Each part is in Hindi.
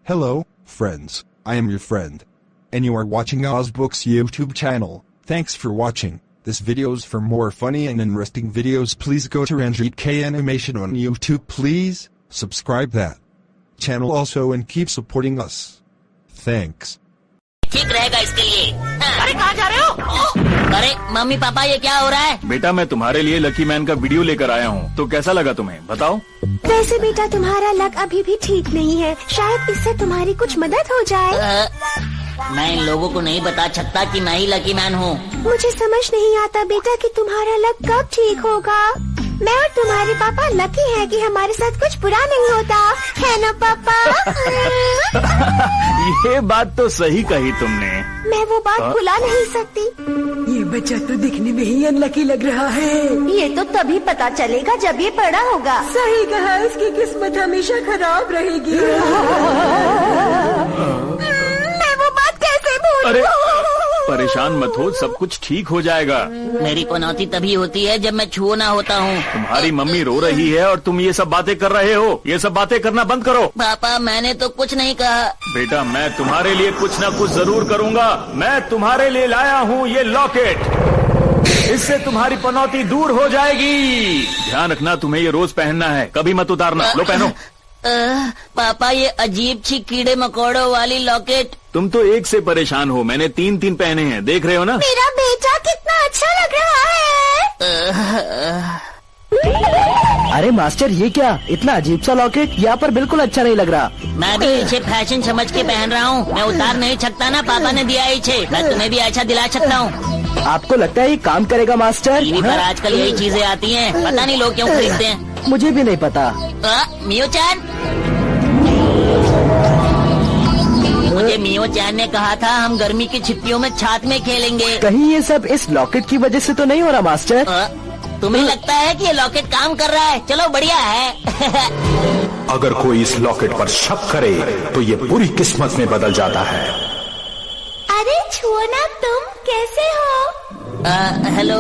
Hello, friends, I am your friend. And you are watching Ozbooks YouTube channel. Thanks for watching. This videos for more funny and interesting videos. Please go to Ranjit K Animation on YouTube. Please subscribe that channel also and keep supporting us. Thanks. ठीक रहेगा इसके लिए। अरे कहाँ जा रहे हो? अरे मम्मी पापा ये क्या हो रहा है? बेटा मैं तुम्हारे लिए लकी मैन का वीडियो लेकर आया हूँ, तो कैसा लगा तुम्हें बताओ? वैसे बेटा तुम्हारा लक अभी भी ठीक नहीं है, शायद इससे तुम्हारी कुछ मदद हो जाए। मैं इन लोगों को नहीं बता सकता कि मैं ही लकी मैन हूँ। मुझे समझ नहीं आता बेटा कि तुम्हारा लक कब ठीक होगा। मैं और तुम्हारे पापा लकी हैं कि हमारे साथ कुछ बुरा नहीं होता, है ना पापा? ये बात तो सही कही तुमने। मैं वो बात भुला नहीं सकती। ये बच्चा तो दिखने में ही अनलकी लग रहा है। ये तो तभी पता चलेगा जब ये बड़ा होगा। सही कहा, इसकी किस्मत हमेशा खराब रहेगी। मैं वो बात कैसे भूलूं? अरे परेशान मत हो, सब कुछ ठीक हो जाएगा। मेरी पनौती तभी होती है जब मैं छुओ ना होता हूँ। तुम्हारी मम्मी रो रही है और तुम ये सब बातें कर रहे हो। ये सब बातें करना बंद करो। पापा मैंने तो कुछ नहीं कहा। बेटा मैं तुम्हारे लिए कुछ ना कुछ जरूर करूँगा। मैं तुम्हारे लिए लाया हूँ ये लॉकेट। इससे तुम्हारी पनौती दूर हो जाएगी। ध्यान रखना, तुम्हें ये रोज पहनना है, कभी मत उतारना। लो पहनो। पापा ये अजीब सी कीड़े मकोड़ों वाली लॉकेट। तुम तो एक से परेशान हो, मैंने तीन पहने हैं, देख रहे हो ना? मेरा बेटा कितना अच्छा लग रहा है। अरे मास्टर ये क्या, इतना अजीब सा लॉकेट यहाँ पर बिल्कुल अच्छा नहीं लग रहा। मैं भी इसे फैशन समझ के पहन रहा हूँ। मैं उतार नहीं सकता ना, पापा ने दिया इसे। मैं तुम्हें भी अच्छा दिला सकता हूँ। आपको लगता है ये काम करेगा मास्टर? टीवी पर आजकल यही चीजें आती हैं, पता नहीं लोग क्यों खरीदते हैं। मुझे भी नहीं पता। मियो-चान, मुझे मियो-चान ने कहा था हम गर्मी की छुट्टियों में छात में खेलेंगे। कहीं ये सब इस लॉकेट की वजह से तो नहीं हो रहा मास्टर? तुम्हें लगता है कि ये लॉकेट काम कर रहा है? चलो बढ़िया है। अगर कोई इस लॉकेट पर शक करे तो ये पूरी किस्मत में बदल जाता है। अरे छुओ ना, तुम कैसे हो? हेलो।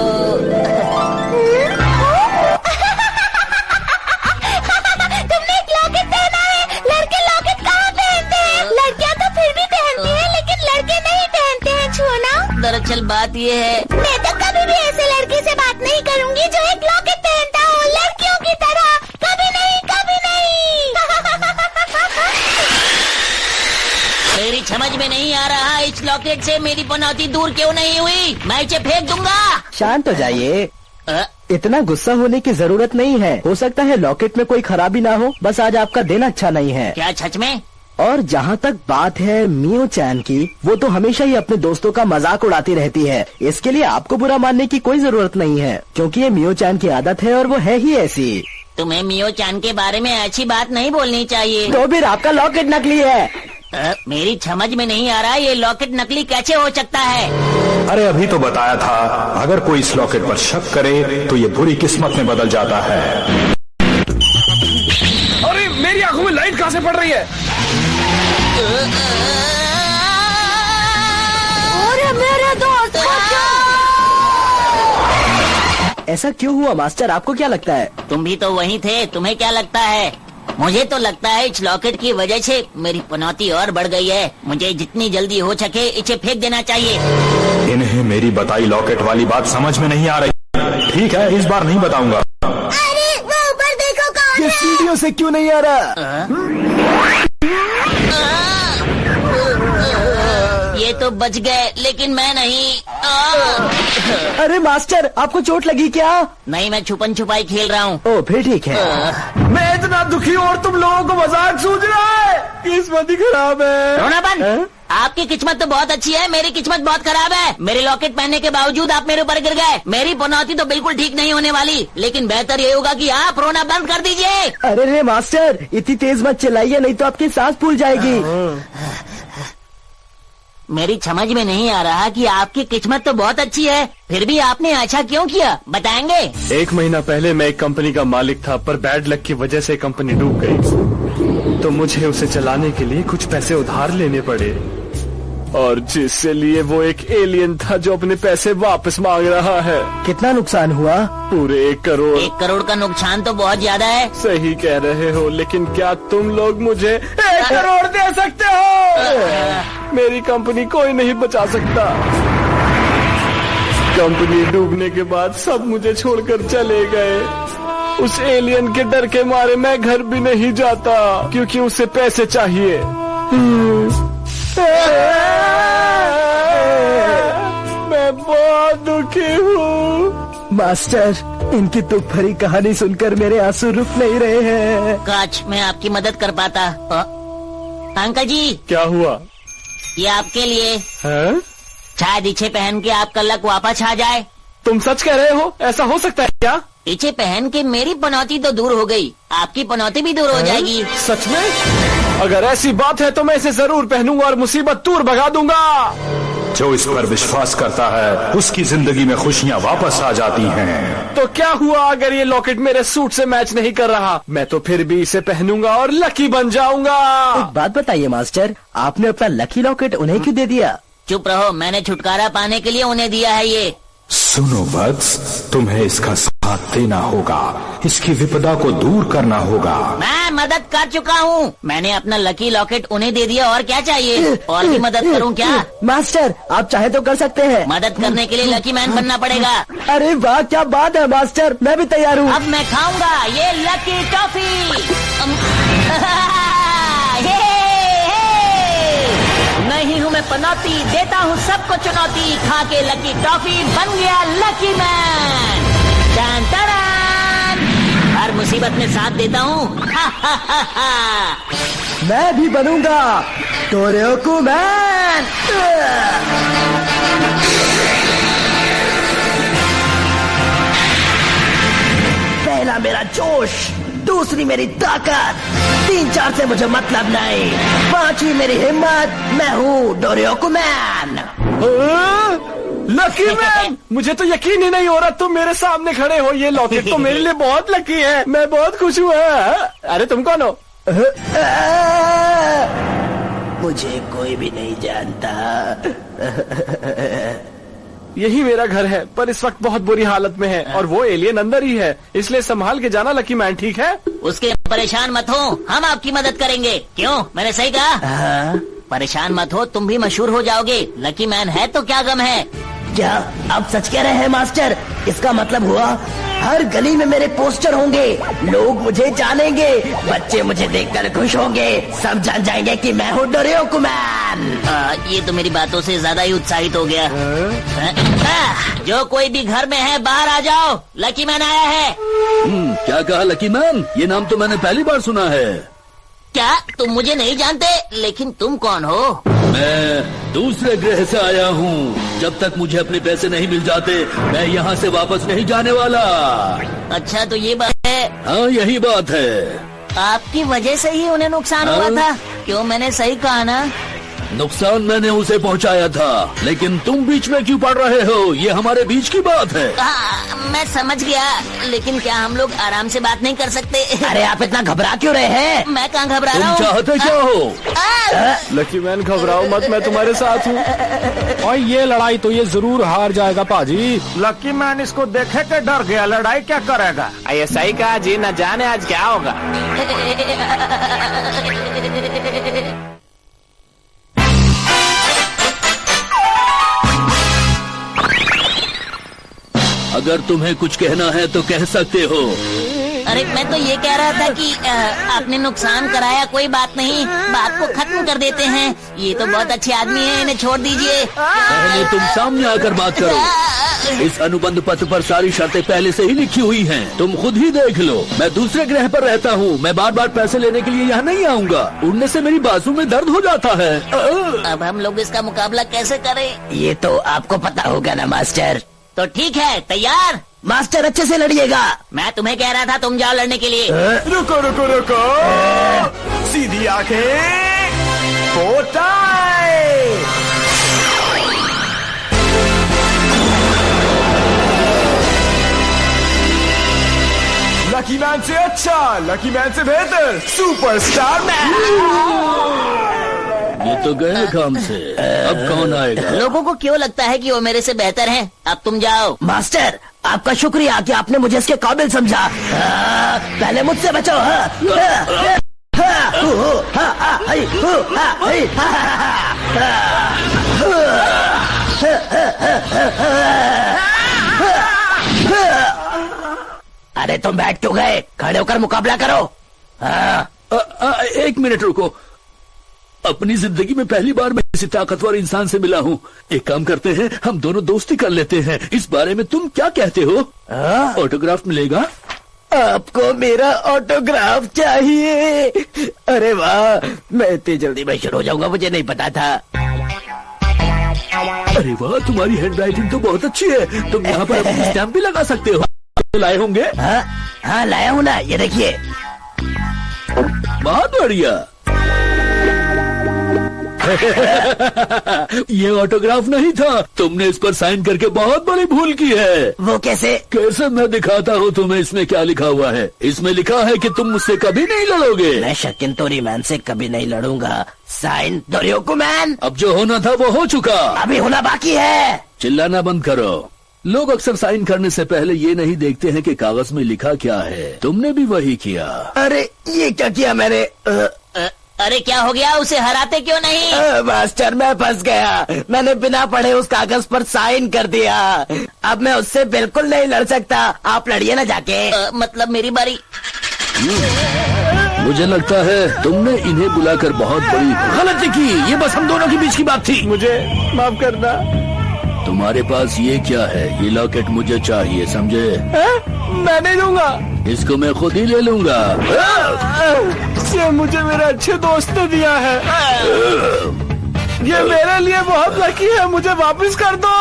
तुमने एक लॉकेट पहना है। लड़के लॉकेट कहाँ पहनते हैं? लड़कियाँ तो फिर भी पहनती हैं, लेकिन लड़के नहीं पहनते हैं। छुओ ना। दरअसल बात ये है, मैं तो कभी भी ऐसे लड़के से बात नहीं करूँगी जो एक लॉकेट पहनता हो, लड़कियों की तरह। कभी नहीं, कभी नहीं। मेरी समझ में नहीं आ रहा इस लॉकेट से मेरी पनौती दूर क्यों नहीं हुई। मैं इसे फेंक दूंगा। शांत हो जाइए, इतना गुस्सा होने की जरूरत नहीं है। हो सकता है लॉकेट में कोई खराबी ना हो, बस आज आपका दिन अच्छा नहीं है। क्या सच में? और जहाँ तक बात है मियो-चान की, वो तो हमेशा ही अपने दोस्तों का मजाक उड़ाती रहती है। इसके लिए आपको बुरा मानने की कोई जरूरत नहीं है, क्योंकि ये मियो-चान की आदत है और वो है ही ऐसी। तुम्हें मियो-चान के बारे में अच्छी बात नहीं बोलनी चाहिए। तो फिर आपका लॉकेट नकली है। मेरी समझ में नहीं आ रहा ये लॉकेट नकली कैसे हो सकता है। अरे अभी तो बताया था, अगर कोई इस लॉकेट पर शक करे तो ये बुरी किस्मत में बदल जाता है। अरे मेरी आंखों में लाइट कहाँ से पड़ रही है? और मेरा दोस्त ऐसा क्यों हुआ मास्टर, आपको क्या लगता है? तुम भी तो वहीं थे, तुम्हें क्या लगता है? मुझे तो लगता है इस लॉकेट की वजह से मेरी पनौती और बढ़ गई है। मुझे जितनी जल्दी हो सके इसे फेंक देना चाहिए। इन्हें मेरी बताई लॉकेट वाली बात समझ में नहीं आ रही। ठीक है, इस बार नहीं बताऊंगा। अरे वो ऊपर देखो कौन ये है? सीढ़ियों से क्यों नहीं आ रहा? ये तो बच गए, लेकिन मैं नहीं। अरे मास्टर, आपको चोट लगी क्या? नहीं, मैं छुपन छुपाई खेल रहा हूँ। ओ फिर ठीक है। मैं इतना दुखी हूँ और तुम लोगों को मजाक सूझ रहा है। किस्मत ही खराब है। रोना बंद। आपकी किस्मत तो बहुत अच्छी है, मेरी किस्मत बहुत खराब है। मेरे लॉकेट पहनने के बावजूद आप मेरे ऊपर गिर गए। मेरी पनौती तो बिल्कुल ठीक नहीं होने वाली, लेकिन बेहतर ये होगा कि आप रोना बंद कर दीजिए। अरे रे मास्टर, इतनी तेज मत चलाइए, नहीं तो आपकी सांस फूल जाएगी। मेरी समझ में नहीं आ रहा कि आपकी किस्मत तो बहुत अच्छी है, फिर भी आपने ऐसा क्यों किया, बताएंगे? 1 महीना पहले मैं एक कंपनी का मालिक था, पर बैड लक की वजह से कंपनी डूब गई, तो मुझे उसे चलाने के लिए कुछ पैसे उधार लेने पड़े। और जिससे लिए वो एक एलियन था जो अपने पैसे वापस मांग रहा है। कितना नुकसान हुआ? पूरे 1 करोड़। 1 करोड़ का नुकसान तो बहुत ज्यादा है। सही कह रहे हो, लेकिन क्या तुम लोग मुझे 1 करोड़ दे सकते हो? मेरी कंपनी कोई नहीं बचा सकता। कंपनी डूबने के बाद सब मुझे छोड़कर चले गए। उस एलियन के डर के मारे मैं घर भी नहीं जाता, क्योंकि उसे पैसे चाहिए। मैं बहुत दुखी हूँ। मास्टर, इनकी दुख भरी कहानी सुनकर मेरे आंसू रुक नहीं रहे हैं। काश मैं आपकी मदद कर पाता। अंकल जी, क्या हुआ? ये आपके लिए है? शायद इच्छे पहन के आपका लक वापस आ जाए। तुम सच कह रहे हो? ऐसा हो सकता है क्या? इच्छे पहन के मेरी पनौती तो दूर हो गई, आपकी पनौती भी दूर हो जाएगी। सच में? अगर ऐसी बात है तो मैं इसे जरूर पहनूंगा और मुसीबत दूर भगा दूंगा। जो इस पर विश्वास करता है उसकी जिंदगी में खुशियाँ वापस आ जाती हैं। तो क्या हुआ अगर ये लॉकेट मेरे सूट से मैच नहीं कर रहा? मैं तो फिर भी इसे पहनूंगा और लकी बन जाऊंगा। एक बात बताइए मास्टर, आपने अपना लकी लॉकेट उन्हें क्यों दे दिया? चुप रहो, मैंने छुटकारा पाने के लिए उन्हें दिया है ये। सुनो वत्स, तुम्हें इसका साथ देना होगा, इसकी विपदा को दूर करना होगा। मैं मदद कर चुका हूँ, मैंने अपना लकी लॉकेट उन्हें दे दिया। और क्या चाहिए? और भी मदद करूँ क्या? मास्टर, आप चाहे तो कर सकते हैं। मदद करने के लिए लकी मैन बनना पड़ेगा। अरे वाह, क्या बात है मास्टर, मैं भी तैयार हूँ। अब मैं खाऊंगा ये लकी टॉफी। नहीं हूँ मैं पनौती, देता हूँ सबको चुनौती। खा के लकी टॉफी बन गया लकी मैन। टन टन, हर मुसीबत में साथ देता हूँ। मैं भी बनूंगा डोरेओकू मैन। पहला मेरा जोश, दूसरी मेरी ताकत, 3-4 से मुझे मतलब नहीं, 5वीं मेरी हिम्मत। मैं हूँ डोरेओकू मैन। लकी मैन, मुझे तो यकीन ही नहीं हो रहा तुम मेरे सामने खड़े हो। ये लॉकेट तो मेरे लिए बहुत लकी है, मैं बहुत खुश हुआ। अरे तुम कौन हो? मुझे कोई भी नहीं जानता। यही मेरा घर है, पर इस वक्त बहुत बुरी हालत में है और वो एलियन अंदर ही है, इसलिए संभाल के जाना लकी मैन, ठीक है? उसके परेशान मत हो, हम आपकी मदद करेंगे। क्यों, मैंने सही कहा? परेशान मत हो, तुम भी मशहूर हो जाओगे। लकी मैन है तो क्या गम है। क्या आप सच कह रहे हैं मास्टर? इसका मतलब हुआ हर गली में मेरे पोस्टर होंगे, लोग मुझे जानेंगे, बच्चे मुझे देखकर खुश होंगे, सब जान जाएंगे कि मैं हूँ डोरेओकू मैन। ये तो मेरी बातों से ज्यादा ही उत्साहित हो गया। जो कोई भी घर में है बाहर आ जाओ, लकी मैन आया है। क्या कहा लकी मैन? ये नाम तो मैंने पहली बार सुना है। क्या तुम मुझे नहीं जानते? लेकिन तुम कौन हो? मैं दूसरे ग्रह से आया हूँ। जब तक मुझे अपने पैसे नहीं मिल जाते मैं यहाँ से वापस नहीं जाने वाला। अच्छा तो ये बात है? हाँ यही बात है। आपकी वजह से ही उन्हें नुकसान हुआ था। क्यों, मैंने सही कहा ना? नुकसान मैंने उसे पहुँचाया था, लेकिन तुम बीच में क्यों पड़ रहे हो? ये हमारे बीच की बात है। मैं समझ गया, लेकिन क्या हम लोग आराम से बात नहीं कर सकते? अरे आप इतना घबरा क्यों रहे हैं? मैं कहाँ घबरा रहा हूँ? तुम चाहते क्या हो? लकी मैन घबराओ मत, मैं तुम्हारे साथ हूँ। और ये लड़ाई तो ये जरूर हार जाएगा पाजी। लकी मैन इसको देखे के डर गया, लड़ाई क्या करेगा? ये सही कहा जी, न जाने आज क्या होगा। अगर तुम्हें कुछ कहना है तो कह सकते हो। अरे मैं तो ये कह रहा था कि आपने नुकसान कराया, कोई बात नहीं, बात को खत्म कर देते हैं। ये तो बहुत अच्छे आदमी हैं, इन्हें छोड़ दीजिए। पहले तुम सामने आकर बात करो। इस अनुबंध पत्र पर सारी शर्तें पहले से ही लिखी हुई हैं, तुम खुद ही देख लो। मैं दूसरे ग्रह पर रहता हूँ, मैं बार बार पैसे लेने के लिए यहाँ नहीं आऊँगा। उड़ने से मेरी बाजू में दर्द हो जाता है। अब हम लोग इसका मुकाबला कैसे करें? ये तो आपको पता होगा ना मास्टर। तो ठीक है, तैयार? मास्टर अच्छे से लड़िएगा। मैं तुम्हें कह रहा था तुम जाओ लड़ने के लिए। रुको रुको रुको, सीधी आंखें, लकी मैन से अच्छा, लकी मैन से बेहतर, सुपरस्टार मैन। ये तो गए काम से, अब कौन आएगा? लोगों को क्यों लगता है कि वो मेरे से बेहतर हैं? अब तुम जाओ। मास्टर, आपका शुक्रिया कि आपने मुझे इसके काबिल समझा। पहले मुझसे बचो। अरे तुम बैठ क्यों गए? खड़े होकर मुकाबला करो। एक मिनट रुको। अपनी जिंदगी में पहली बार मैं किसी ताकतवर इंसान से मिला हूँ। एक काम करते हैं, हम दोनों दोस्ती कर लेते हैं। इस बारे में तुम क्या कहते हो? ऑटोग्राफ मिलेगा? आपको मेरा ऑटोग्राफ चाहिए? अरे वाह, मैं इतनी जल्दी में शुरू हो जाऊंगा, मुझे नहीं पता था। अरे वाह, तुम्हारी हैंडराइटिंग तो बहुत अच्छी है। तुम यहाँ पर अपनी स्टैम्प भी लगा सकते हो। तो लाए होंगे? हाँ लाया हूँ ना, ये देखिए। बहुत बढ़िया। ये ऑटोग्राफ नहीं था, तुमने इस पर साइन करके बहुत बड़ी भूल की है। वो कैसे? कैसे मैं दिखाता हूँ तुम्हें। इसमें क्या लिखा हुआ है? इसमें लिखा है कि तुम मुझसे कभी नहीं लड़ोगे। मैं शकिंतोरी मैन से कभी नहीं लड़ूंगा। Sign दोर्योकु man. अब जो होना था वो हो चुका, अभी होना बाकी है। चिल्लाना बंद करो। लोग अक्सर साइन करने से पहले ये नहीं देखते हैं कि कागज में लिखा क्या है। तुमने भी वही किया। अरे ये क्या किया मैंने? अरे क्या हो गया? उसे हराते क्यों नहीं? मास्टर, मैं फंस गया। मैंने बिना पढ़े उस कागज पर साइन कर दिया। अब मैं उससे बिल्कुल नहीं लड़ सकता। आप लड़िए ना जाके। मतलब मेरी बारी। मुझे लगता है तुमने इन्हें बुलाकर बहुत बड़ी गलती की। ये बस हम दोनों के बीच की बात थी। मुझे माफ करना। तुम्हारे पास ये क्या है? ये लॉकेट मुझे चाहिए, समझे? मैं नहीं दूंगा। इसको मैं खुद ही ले लूंगा। ये मुझे मेरे अच्छे दोस्त ने दिया है। ये मेरे लिए बहुत लकी है, मुझे वापस कर दो।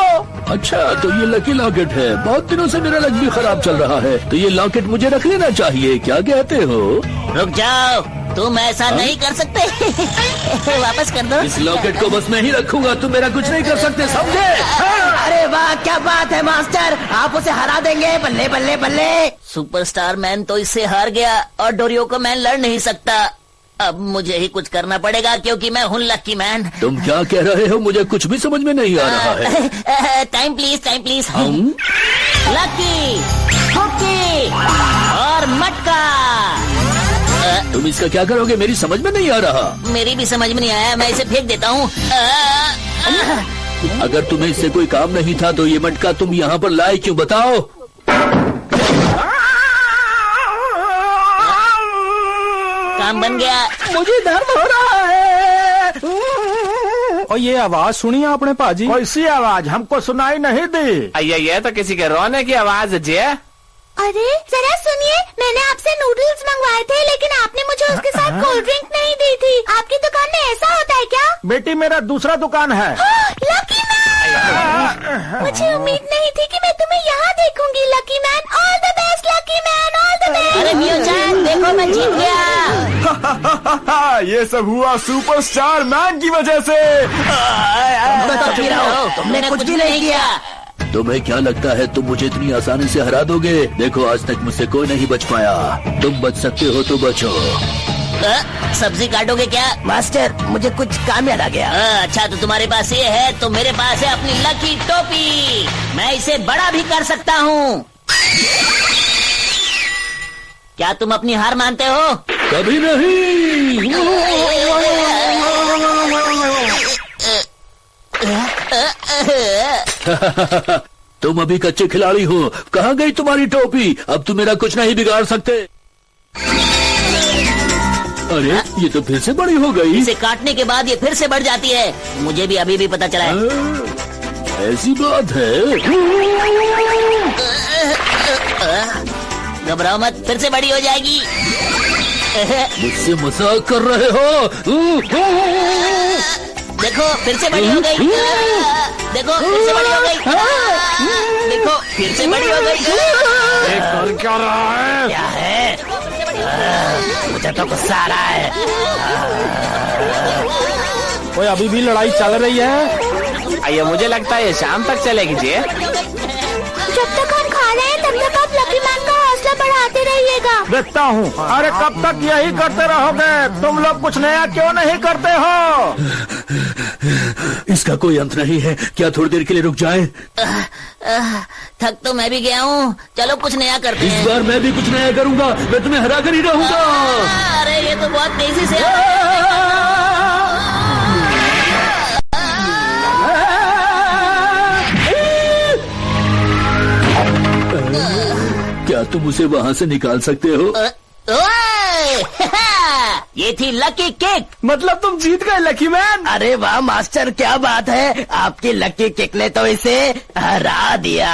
अच्छा, तो ये लकी लॉकेट है। बहुत दिनों से मेरा लक भी खराब चल रहा है, तो ये लॉकेट मुझे रख लेना चाहिए। क्या कहते हो? रुक जाओ, तुम ऐसा नहीं कर सकते। वापस कर दो। इस लॉकेट को बस मैं ही रखूंगा, तुम मेरा कुछ नहीं कर सकते, समझे? अरे वाह, क्या बात है मास्टर, आप उसे हरा देंगे। बल्ले बल्ले बल्ले। सुपरस्टार मैन तो इससे हार गया और डोरियोको मैन लड़ नहीं सकता। अब मुझे ही कुछ करना पड़ेगा क्योंकि मैं हूँ लकी मैन। तुम क्या कह रहे हो? मुझे कुछ भी समझ में नहीं आ रहा है। Time please, time please. Lucky, हुक्की और मटका। तुम इसका क्या करोगे? मेरी समझ में नहीं आ रहा। मेरी भी समझ में नहीं आया, मैं इसे फेंक देता हूँ। अगर तुम्हें इससे कोई काम नहीं था तो ये मटका तुम यहाँ पर लाए क्यों, बताओ? काम बन गया। मुझे दर्द हो रहा है। और ये आवाज सुनी आपने पाजी? कैसी आवाज? हमको सुनाई नहीं दी। ये तो किसी के रोने की आवाज है जी। अरे जरा सुनिए, मैंने आपसे नूडल्स मंगवाए थे लेकिन आपने मुझे उसके साथ कोल्ड ड्रिंक नहीं दी थी। आपकी दुकान में ऐसा होता है क्या? बेटी, मेरा दूसरा दुकान है। लकी मैन, मुझे उम्मीद नहीं थी कि मैं तुम्हें यहाँ देखूंगी। Lucky man, all the best lucky man, all the best. अरे मियो-चान, देखो मैं जीत गया। ये सब हुआ सुपरस्टार मैन की वजह से। तुमने कुछ भी नहीं किया। तुम्हें क्या लगता है तुम मुझे इतनी आसानी से हरा दोगे? देखो, आज तक मुझसे कोई नहीं बच पाया। तुम बच सकते हो तो बचो। सब्जी काटोगे क्या? मास्टर, मुझे कुछ काम याद आ गया। अच्छा, तो तुम्हारे पास ये है, तो मेरे पास है अपनी लकी टोपी। मैं इसे बड़ा भी कर सकता हूँ। क्या तुम अपनी हार मानते हो? कभी नहीं। तुम अभी कच्चे खिलाड़ी हो। कहाँ गई तुम्हारी टोपी? अब तुम मेरा कुछ नहीं बिगाड़ सकते। अरे, ये तो फिर से बड़ी हो गई। इसे काटने के बाद ये फिर से बढ़ जाती है। मुझे भी अभी भी पता चला है। ऐसी बात है। घबराओ मत, फिर से बड़ी हो जाएगी। मुझसे मजाक कर रहे हो? देखो, फिर से बड़ी हो गई। देखो, फिर से बड़ी हो गई। देखो, फिर से बड़ी हो गई। कर क्या रहा है? क्या है? मुझे तो गुस्सा आ रहा है। कोई अभी भी लड़ाई चल रही है? ये मुझे लगता है ये शाम तक चलेगी जी। जब तक हम खा रहे हैं तब तक आप लकी मैन का हौसला बढ़ाते रहिएगा। देखता हूँ। अरे कब तक यही करते रहोगे? तुम लोग कुछ नया क्यों नहीं करते हो? इसका कोई अंत नहीं है, क्या थोड़ी देर के लिए रुक जाए? थक तो मैं भी गया हूँ, चलो कुछ नया करते इस हैं। बार मैं भी कुछ नया करूंगा, मैं तुम्हें हरा कर ही रहूंगा। अरे ये तो बहुत तेजी से क्या तुम उसे वहाँ से निकाल सकते हो? ओए! ये थी लकी किक। मतलब तुम जीत गए लकी मैन। अरे वाह मास्टर, क्या बात है, आपकी लकी किक ने तो इसे हरा दिया।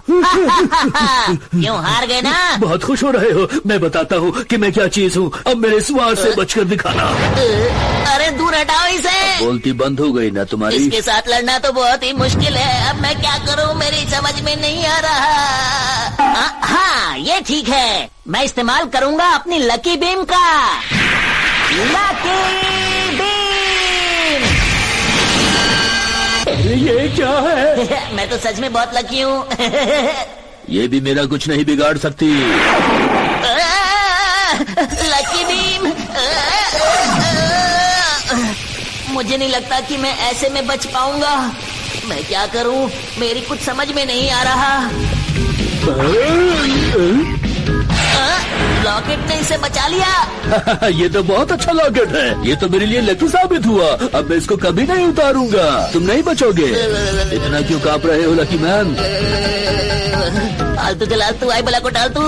क्यों हार गए ना? बहुत खुश हो रहे हो, मैं बताता हूँ कि मैं क्या चीज हूँ। अब मेरे स्वार से बचकर दिखाना। अरे दूर हटाओ इसे। बोलती बंद हो गई ना तुम्हारी? इसके साथ लड़ना तो बहुत ही मुश्किल है। अब मैं क्या करूँ, मेरी समझ में नहीं आ रहा। हाँ ये ठीक है, मैं इस्तेमाल करूंगा अपनी लकी बीम का। Lucky beam. अरे ये क्या है? मैं तो सच में बहुत लकी हूँ। ये भी मेरा कुछ नहीं बिगाड़ सकती। Lucky beam. मुझे नहीं लगता कि मैं ऐसे में बच पाऊंगा। मैं क्या करूं, मेरी कुछ समझ में नहीं आ रहा। लॉकेट ने इसे बचा लिया। ये तो बहुत अच्छा लॉकेट है, ये तो मेरे लिए लकी साबित हुआ। अब मैं इसको कभी नहीं उतारूंगा। तुम नहीं बचोगे। इतना क्यों कांप रहे हो लकी मैन? फालतू चला तू, आई बला को डाल तू।